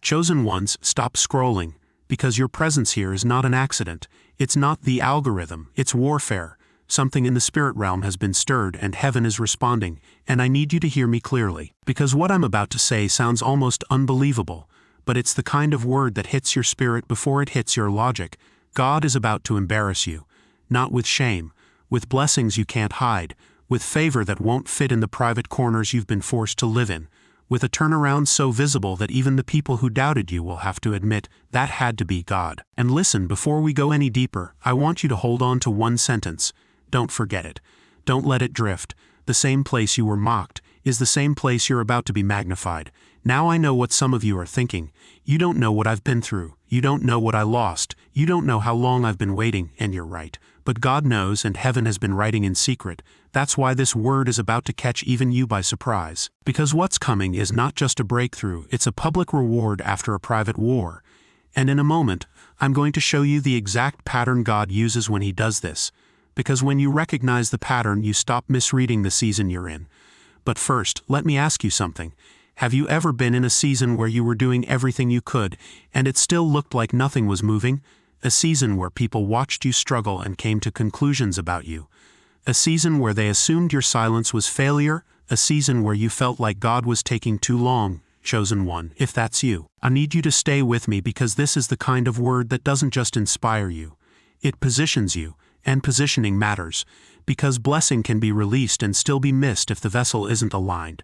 Chosen ones, stop scrolling, because your presence here is not an accident. It's not the algorithm, it's warfare. Something in the spirit realm has been stirred and heaven is responding, and I need you to hear me clearly, because what I'm about to say sounds almost unbelievable, but it's the kind of word that hits your spirit before it hits your logic. God is about to embarrass you, not with shame, with blessings you can't hide, with favor that won't fit in the private corners you've been forced to live in, with a turnaround so visible that even the people who doubted you will have to admit that had to be God. And listen, before we go any deeper, I want you to hold on to one sentence. Don't forget it. Don't let it drift. The same place you were mocked is the same place you're about to be magnified. Now I know what some of you are thinking. You don't know what I've been through. You don't know what I lost. You don't know how long I've been waiting, and you're right. But God knows, and heaven has been writing in secret. That's why this word is about to catch even you by surprise. Because what's coming is not just a breakthrough, it's a public reward after a private war. And in a moment, I'm going to show you the exact pattern God uses when He does this. Because when you recognize the pattern, you stop misreading the season you're in. But first, let me ask you something. Have you ever been in a season where you were doing everything you could, and it still looked like nothing was moving? A season where people watched you struggle and came to conclusions about you. A season where they assumed your silence was failure. A season where you felt like God was taking too long. Chosen one, if that's you, I need you to stay with me, because this is the kind of word that doesn't just inspire you. It positions you, and positioning matters, because blessing can be released and still be missed if the vessel isn't aligned.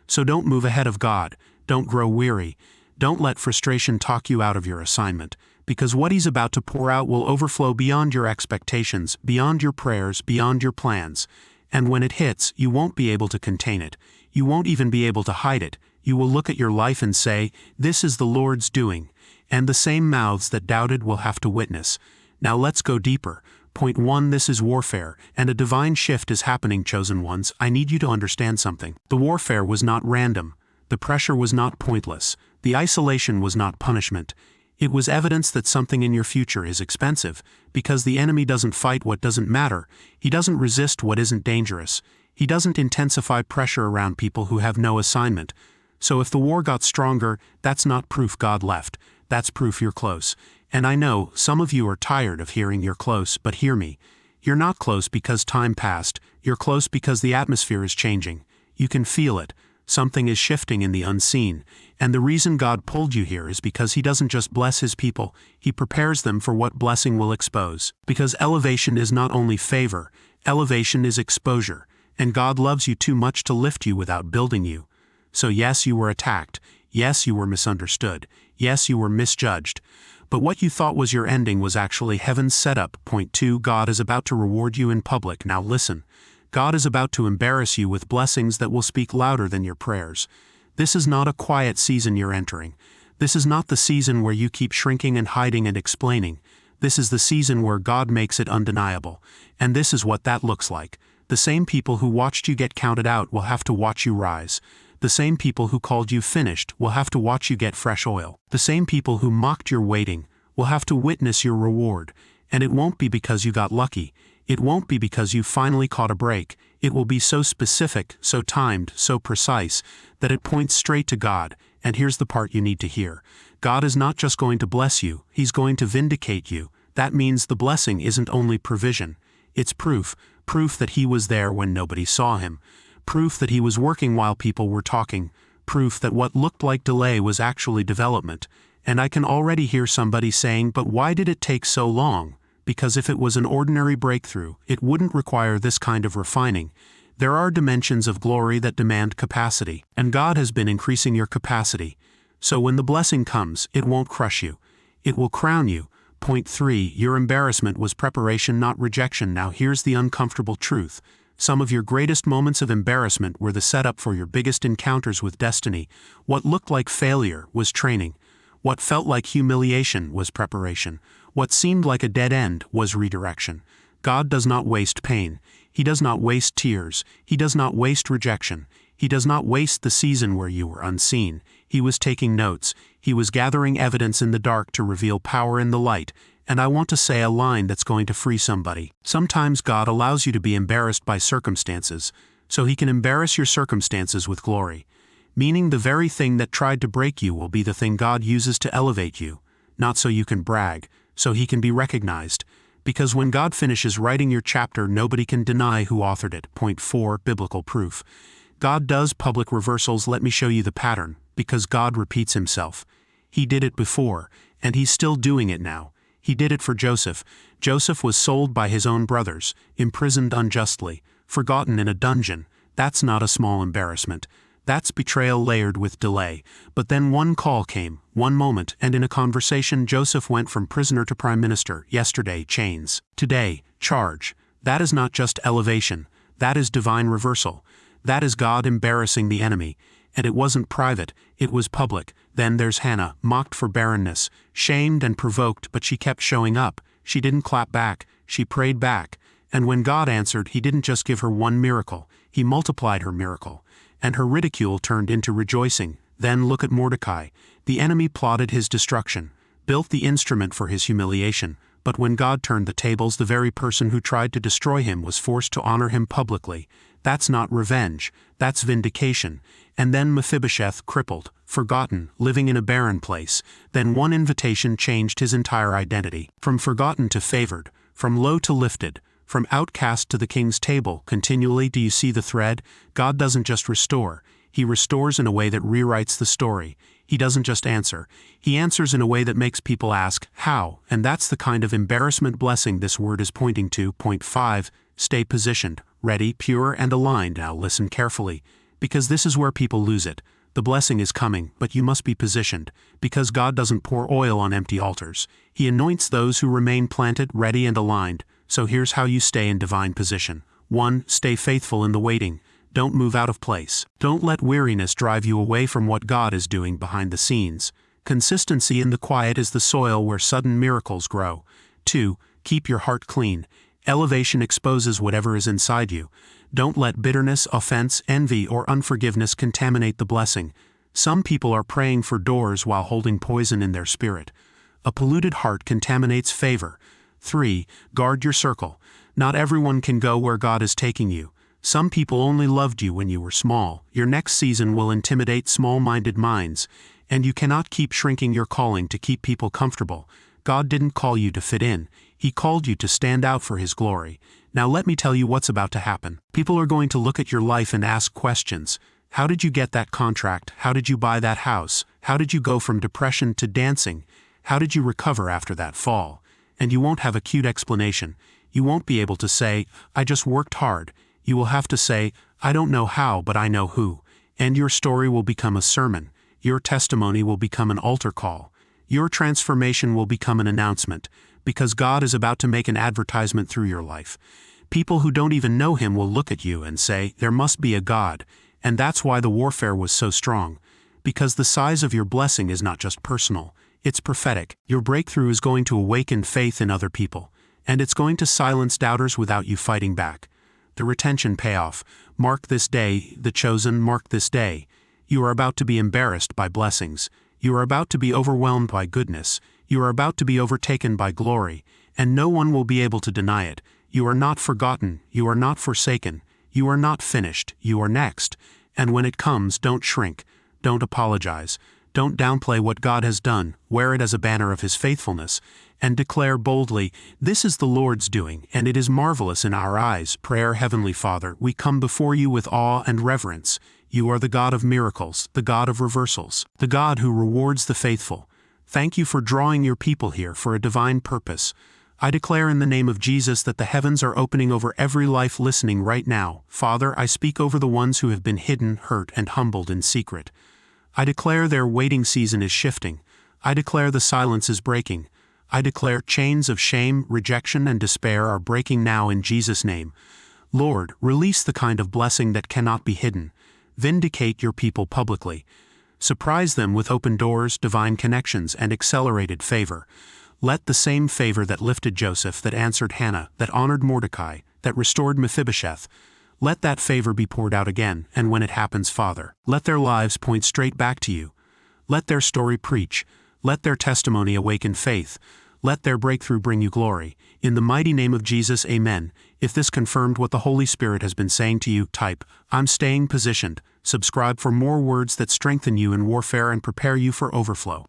So don't move ahead of God. Don't grow weary. Don't let frustration talk you out of your assignment, because what He's about to pour out will overflow beyond your expectations, beyond your prayers, beyond your plans. And when it hits, you won't be able to contain it. You won't even be able to hide it. You will look at your life and say, "This is the Lord's doing." And the same mouths that doubted will have to witness. Now let's go deeper. Point 1, this is warfare, and a divine shift is happening, chosen ones. I need you to understand something. The warfare was not random. The pressure was not pointless. The isolation was not punishment. It was evidence that something in your future is expensive, because the enemy doesn't fight what doesn't matter. He doesn't resist what isn't dangerous. He doesn't intensify pressure around people who have no assignment. So if the war got stronger, that's not proof God left. That's proof you're close. And I know some of you are tired of hearing you're close, but hear me. You're not close because time passed. You're close because the atmosphere is changing. You can feel it. Something is shifting in the unseen. And the reason God pulled you here is because He doesn't just bless His people, He prepares them for what blessing will expose. Because elevation is not only favor, elevation is exposure. And God loves you too much to lift you without building you. So yes, you were attacked. Yes, you were misunderstood. Yes, you were misjudged. But what you thought was your ending was actually heaven's setup. Point 2, God is about to reward you in public. Now listen. God is about to embarrass you with blessings that will speak louder than your prayers. This is not a quiet season you're entering. This is not the season where you keep shrinking and hiding and explaining. This is the season where God makes it undeniable. And this is what that looks like. The same people who watched you get counted out will have to watch you rise. The same people who called you finished will have to watch you get fresh oil. The same people who mocked your waiting will have to witness your reward. And it won't be because you got lucky. It won't be because you finally caught a break. It will be so specific, so timed, so precise, that it points straight to God. And here's the part you need to hear. God is not just going to bless you, He's going to vindicate you. That means the blessing isn't only provision. It's proof that He was there when nobody saw Him. Proof that He was working while people were talking. Proof that what looked like delay was actually development. And I can already hear somebody saying, "But why did it take so long?" Because if it was an ordinary breakthrough, it wouldn't require this kind of refining. There are dimensions of glory that demand capacity, and God has been increasing your capacity. So when the blessing comes, it won't crush you. It will crown you. Point 3, your embarrassment was preparation, not rejection. Now here's the uncomfortable truth. Some of your greatest moments of embarrassment were the setup for your biggest encounters with destiny. What looked like failure was training. What felt like humiliation was preparation. What seemed like a dead end was redirection. God does not waste pain. He does not waste tears. He does not waste rejection. He does not waste the season where you were unseen. He was taking notes. He was gathering evidence in the dark to reveal power in the light. And I want to say a line that's going to free somebody. Sometimes God allows you to be embarrassed by circumstances, so He can embarrass your circumstances with glory. meaning the very thing that tried to break you will be the thing God uses to elevate you, not so you can brag, so he can be recognized. Because when God finishes writing your chapter, nobody can deny who authored it. Point 4, biblical proof. God does public reversals. Let me show you the pattern, because God repeats himself. He did it before, and he's still doing it now. He did it for Joseph. Joseph was sold by his own brothers, imprisoned unjustly, forgotten in a dungeon. That's not a small embarrassment. That's betrayal layered with delay. But then one call came, one moment, and in a conversation Joseph went from prisoner to prime minister. Yesterday, chains. Today, charge. That is not just elevation. That is divine reversal. That is God embarrassing the enemy. And it wasn't private, it was public. Then there's Hannah, mocked for barrenness, shamed and provoked, but she kept showing up. She didn't clap back, she prayed back. And when God answered, he didn't just give her one miracle, he multiplied her miracle. And her ridicule turned into rejoicing. Then look at Mordecai. The enemy plotted his destruction, built the instrument for his humiliation. But when God turned the tables, the very person who tried to destroy him was forced to honor him publicly. That's not revenge, that's vindication. And then Mephibosheth, crippled, forgotten, living in a barren place. Then one invitation changed his entire identity. From forgotten to favored, from low to lifted, from outcast to the king's table. Continually, do you see the thread? God doesn't just restore, he restores in a way that rewrites the story. He doesn't just answer, he answers in a way that makes people ask, how? And that's the kind of embarrassment blessing this word is pointing to. Point 5, stay positioned, ready, pure, and aligned. Now listen carefully, because this is where people lose it. The blessing is coming, but you must be positioned, because God doesn't pour oil on empty altars. He anoints those who remain planted, ready, and aligned. So here's how you stay in divine position. 1. Stay faithful in the waiting. Don't move out of place. Don't let weariness drive you away from what God is doing behind the scenes. Consistency in the quiet is the soil where sudden miracles grow. 2. Keep your heart clean. Elevation exposes whatever is inside you. Don't let bitterness, offense, envy, or unforgiveness contaminate the blessing. Some people are praying for doors while holding poison in their spirit. A polluted heart contaminates favor. 3. Guard your circle. Not everyone can go where God is taking you. Some people only loved you when you were small. Your next season will intimidate small-minded minds, and you cannot keep shrinking your calling to keep people comfortable. God didn't call you to fit in. He called you to stand out for his glory. Now let me tell you what's about to happen. People are going to look at your life and ask questions. How did you get that contract? How did you buy that house? How did you go from depression to dancing? How did you recover after that fall? And you won't have a cute explanation. You won't be able to say, I just worked hard. You will have to say, I don't know how, but I know who. And your story will become a sermon. Your testimony will become an altar call. Your transformation will become an announcement, because God is about to make an advertisement through your life. People who don't even know him will look at you and say, there must be a God. And that's why the warfare was so strong. Because the size of your blessing is not just personal. It's prophetic. Your breakthrough is going to awaken faith in other people, and it's going to silence doubters without you fighting back. The retention payoff. Mark this day, the chosen, mark this day. You are about to be embarrassed by blessings. You are about to be overwhelmed by goodness. You are about to be overtaken by glory, and no one will be able to deny it. You are not forgotten. You are not forsaken. You are not finished. You are next. And when it comes, don't shrink. Don't apologize. Don't downplay what God has done. Wear it as a banner of his faithfulness, and declare boldly, this is the Lord's doing, and it is marvelous in our eyes. Prayer. Heavenly Father, we come before you with awe and reverence. You are the God of miracles, the God of reversals, the God who rewards the faithful. Thank you for drawing your people here for a divine purpose. I declare in the name of Jesus that the heavens are opening over every life listening right now. Father, I speak over the ones who have been hidden, hurt, and humbled in secret. I declare their waiting season is shifting. I declare the silence is breaking. I declare chains of shame, rejection, and despair are breaking now in Jesus' name. Lord, release the kind of blessing that cannot be hidden. Vindicate your people publicly. Surprise them with open doors, divine connections, and accelerated favor. Let the same favor that lifted Joseph, that answered Hannah, that honored Mordecai, that restored Mephibosheth, let that favor be poured out again, and when it happens, Father, let their lives point straight back to you. Let their story preach. Let their testimony awaken faith. Let their breakthrough bring you glory. In the mighty name of Jesus, amen. If this confirmed what the Holy Spirit has been saying to you, type, I'm staying positioned. Subscribe for more words that strengthen you in warfare and prepare you for overflow.